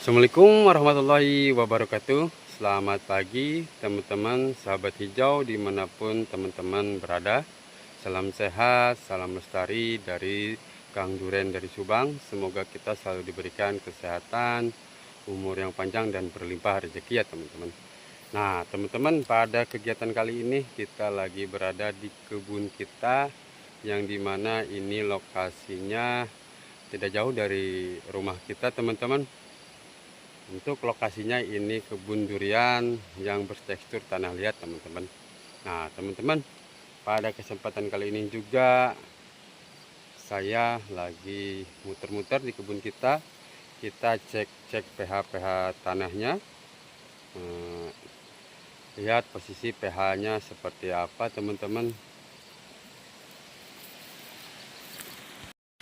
Assalamualaikum warahmatullahi wabarakatuh. Selamat pagi teman-teman sahabat hijau dimanapun teman-teman berada. Salam sehat, salam lestari dari Kang Duren dari Subang. Semoga kita selalu diberikan kesehatan, umur yang panjang dan berlimpah rezeki ya teman-teman. Nah teman-teman, pada kegiatan kali ini kita lagi berada di kebun kita, yang dimana ini lokasinya tidak jauh dari rumah kita teman-teman. Untuk lokasinya ini kebun durian yang bertekstur tanah liat teman-teman. Nah teman-teman, pada kesempatan kali ini juga saya lagi muter-muter di kebun kita. Kita cek pH tanahnya, lihat posisi pH-nya seperti apa teman-teman.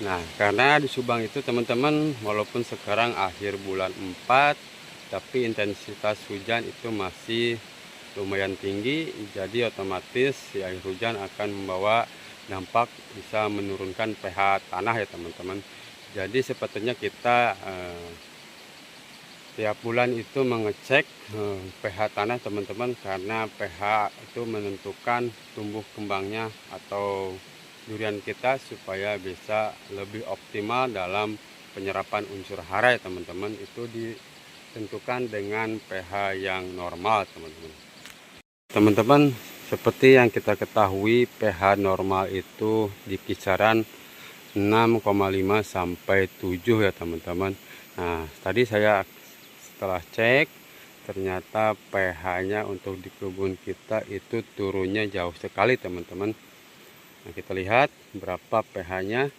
Nah, karena di Subang itu teman-teman, walaupun sekarang akhir bulan 4, tapi intensitas hujan itu masih lumayan tinggi, jadi otomatis si air hujan akan membawa dampak bisa menurunkan pH tanah ya teman-teman. Jadi sepatutnya kita tiap bulan itu mengecek pH tanah teman-teman, karena pH itu menentukan tumbuh kembangnya atau durian kita supaya bisa lebih optimal dalam penyerapan unsur hara ya teman-teman. Itu ditentukan dengan pH yang normal teman-teman. Teman-teman, seperti yang kita ketahui, pH normal itu di kisaran 6,5 sampai 7 ya teman-teman. Nah, tadi saya setelah cek, ternyata pH-nya untuk di kebun kita itu turunnya jauh sekali teman-teman. Nah, kita lihat berapa pH-nya.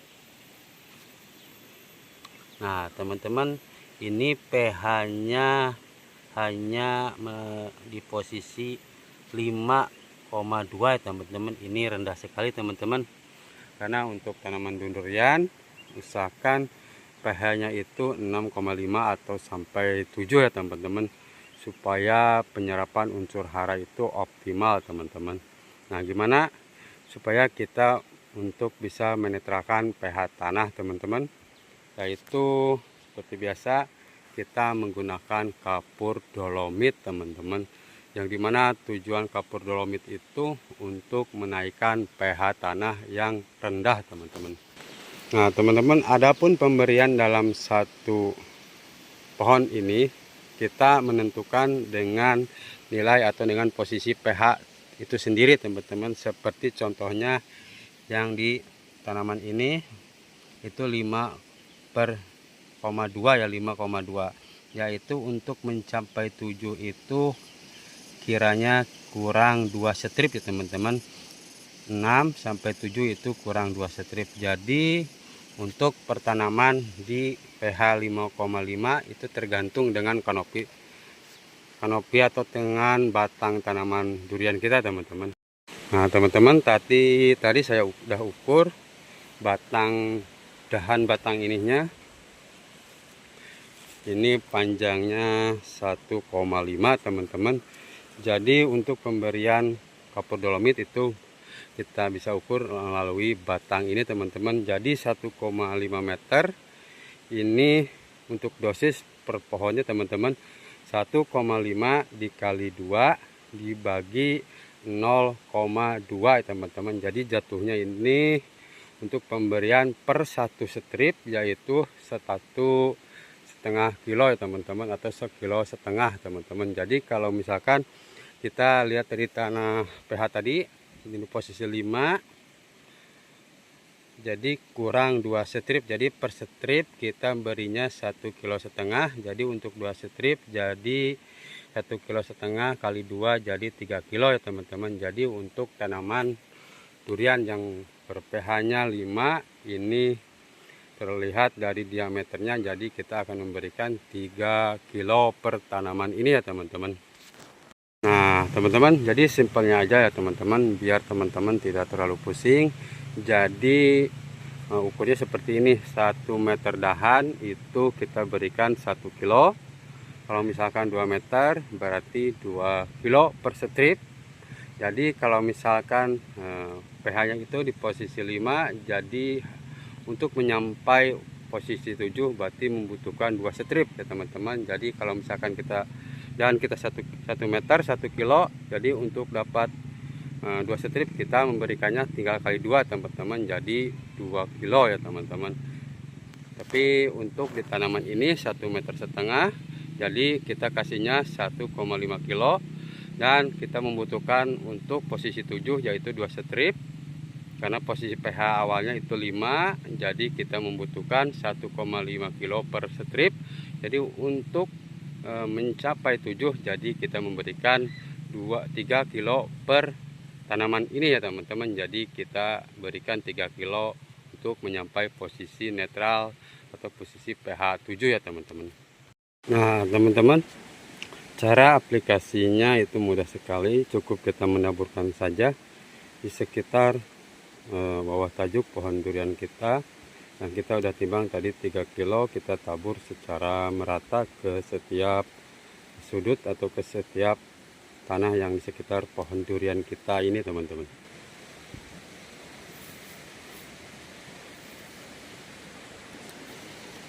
Nah, teman-teman, ini pH-nya hanya di posisi 5,2 ya teman-teman. Ini rendah sekali teman-teman. Karena untuk tanaman durian usahakan pH-nya itu 6,5 atau sampai 7 ya teman-teman, supaya penyerapan unsur hara itu optimal teman-teman. Nah, gimana supaya kita untuk bisa menetralkan pH tanah teman-teman, yaitu seperti biasa kita menggunakan kapur dolomit teman-teman, yang dimana tujuan kapur dolomit itu untuk menaikkan pH tanah yang rendah teman-teman. Nah teman-teman, adapun pemberian dalam satu pohon ini kita menentukan dengan nilai atau dengan posisi pH itu sendiri teman-teman. Seperti contohnya yang di tanaman ini itu 5/2 ya, 5,2, yaitu untuk mencapai 7 itu kiranya kurang 2 strip ya teman-teman. 6 sampai 7 itu kurang 2 strip. Jadi untuk pertanaman di pH 5,5 itu tergantung dengan kanopi atau dengan batang tanaman durian kita teman-teman. Nah teman-teman, tadi saya udah ukur dahan batang ininya. Ini panjangnya 1,5 teman-teman. Jadi untuk pemberian kapur dolomit itu kita bisa ukur melalui batang ini teman-teman. Jadi 1,5 meter ini untuk dosis per pohonnya teman-teman 1,5 dikali 2 dibagi 0,2 teman-teman. Jadi jatuhnya ini untuk pemberian per satu strip yaitu 1,5 kilo ya teman-teman, atau 1,5 kilo teman-teman. Jadi kalau misalkan kita lihat dari tanah pH tadi ini posisi 5, jadi kurang 2 strip. Jadi per strip kita berinya 1,5 kilo. Jadi untuk 2 strip jadi 1,5 kilo kali 2 jadi 3 kilo ya teman-teman. Jadi untuk tanaman durian yang ber-pH nya 5 ini terlihat dari diameternya, jadi kita akan memberikan 3 kilo per tanaman ini ya teman-teman. Nah teman-teman, jadi simpelnya aja ya teman-teman, biar teman-teman tidak terlalu pusing. Jadi ukurnya seperti ini, 1 meter dahan itu kita berikan 1 kilo. Kalau misalkan 2 meter berarti 2 kilo per strip. Jadi kalau misalkan pH nya itu di posisi 5, jadi untuk menyampai posisi 7 berarti membutuhkan 2 strip ya teman-teman. Jadi kalau misalkan jalan kita 1 meter 1 kilo, jadi untuk dapat 2 strip kita memberikannya tinggal kali 2 teman-teman, jadi 2 kilo ya teman-teman. Tapi untuk di tanaman ini 1,5 meter, jadi kita kasihnya 1,5 kilo, dan kita membutuhkan untuk posisi 7 yaitu 2 strip. Karena posisi pH awalnya itu 5, jadi kita membutuhkan 1,5 kilo per strip. Jadi untuk mencapai 7, jadi kita memberikan 3 kilo per tanaman ini ya teman-teman. Jadi kita berikan 3 kilo untuk menyampai posisi netral atau posisi pH 7 ya teman-teman. Nah teman-teman, cara aplikasinya itu mudah sekali. Cukup kita menaburkan saja di sekitar bawah tajuk pohon durian kita. Yang kita udah timbang tadi 3 kilo, kita tabur secara merata ke setiap sudut atau ke setiap tanah yang di sekitar pohon durian kita ini teman-teman.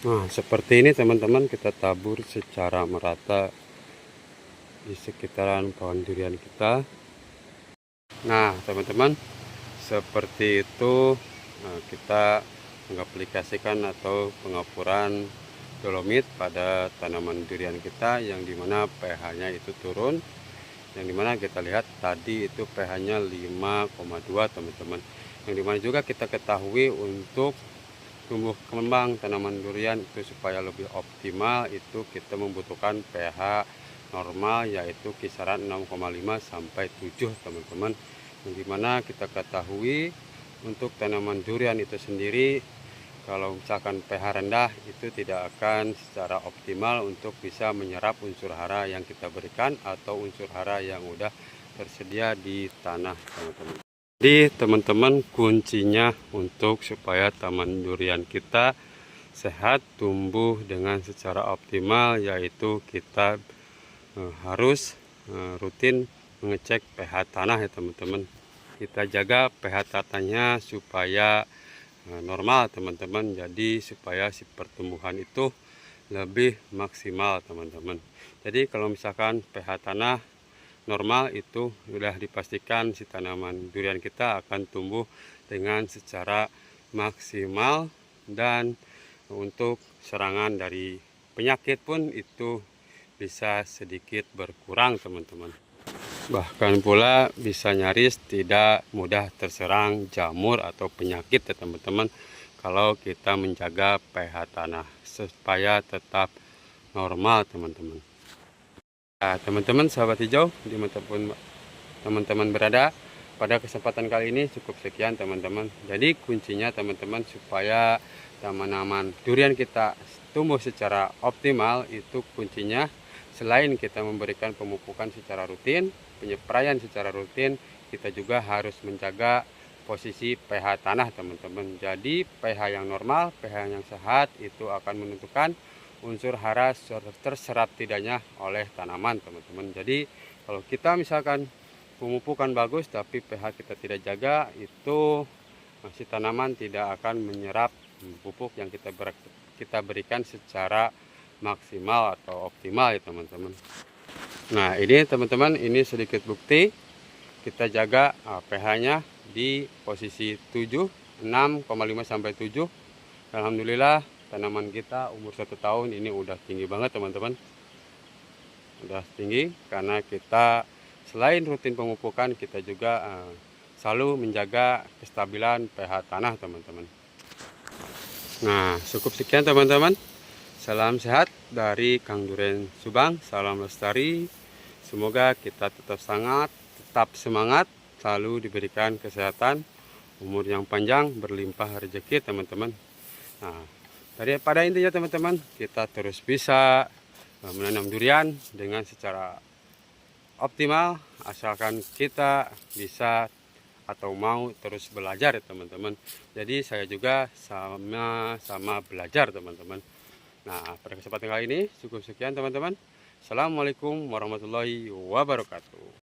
Nah seperti ini teman-teman, kita tabur secara merata di sekitaran pohon durian kita. Nah teman-teman, seperti itu kita mengaplikasikan atau pengapuran dolomit pada tanaman durian kita, yang dimana pH-nya itu turun, yang dimana kita lihat tadi itu pH-nya 5,2 teman-teman. Yang dimana juga kita ketahui untuk tumbuh kembang tanaman durian itu supaya lebih optimal, itu kita membutuhkan pH normal yaitu kisaran 6,5 sampai 7 teman-teman. Yang dimana kita ketahui untuk tanaman durian itu sendiri, kalau misalkan pH rendah itu tidak akan secara optimal untuk bisa menyerap unsur hara yang kita berikan atau unsur hara yang udah tersedia di tanah teman-teman. Jadi teman-teman, kuncinya untuk supaya taman durian kita sehat tumbuh dengan secara optimal, yaitu kita harus rutin mengecek pH tanah ya teman-teman. Kita jaga pH tanahnya supaya normal teman-teman, jadi supaya si pertumbuhan itu lebih maksimal teman-teman. Jadi kalau misalkan pH tanah normal, itu sudah dipastikan si tanaman durian kita akan tumbuh dengan secara maksimal, dan untuk serangan dari penyakit pun itu bisa sedikit berkurang teman-teman. Bahkan pula bisa nyaris tidak mudah terserang jamur atau penyakit ya teman-teman, kalau kita menjaga pH tanah supaya tetap normal teman-teman. Nah, teman-teman sahabat hijau dimanapun teman-teman berada, pada kesempatan kali ini cukup sekian teman-teman. Jadi kuncinya teman-teman supaya tanaman durian kita tumbuh secara optimal, itu kuncinya selain kita memberikan pemupukan secara rutin, penyepraian secara rutin, kita juga harus menjaga posisi pH tanah teman-teman. Jadi pH yang normal, pH yang sehat itu akan menentukan unsur hara terserap tidaknya oleh tanaman teman-teman. Jadi kalau kita misalkan pemupukan bagus tapi pH kita tidak jaga, itu si tanaman tidak akan menyerap pupuk yang kita berikan secara maksimal atau optimal ya teman-teman. Nah ini teman-teman, ini sedikit bukti kita jaga pH-nya di posisi 7, 6,5 sampai 7. Alhamdulillah tanaman kita umur 1 tahun ini udah tinggi banget teman-teman. Udah tinggi karena kita selain rutin pemupukan, kita juga selalu menjaga kestabilan pH tanah teman-teman. Nah cukup sekian teman-teman. Salam sehat dari Kang Duren Subang, salam lestari. Semoga kita tetap semangat, selalu diberikan kesehatan, umur yang panjang, berlimpah rezeki teman-teman. Nah, pada intinya teman-teman, kita terus bisa menanam durian dengan secara optimal, asalkan kita bisa atau mau terus belajar ya teman-teman. Jadi saya juga sama belajar teman-teman. Nah pada kesempatan kali ini cukup sekian teman-teman. Assalamualaikum warahmatullahi wabarakatuh.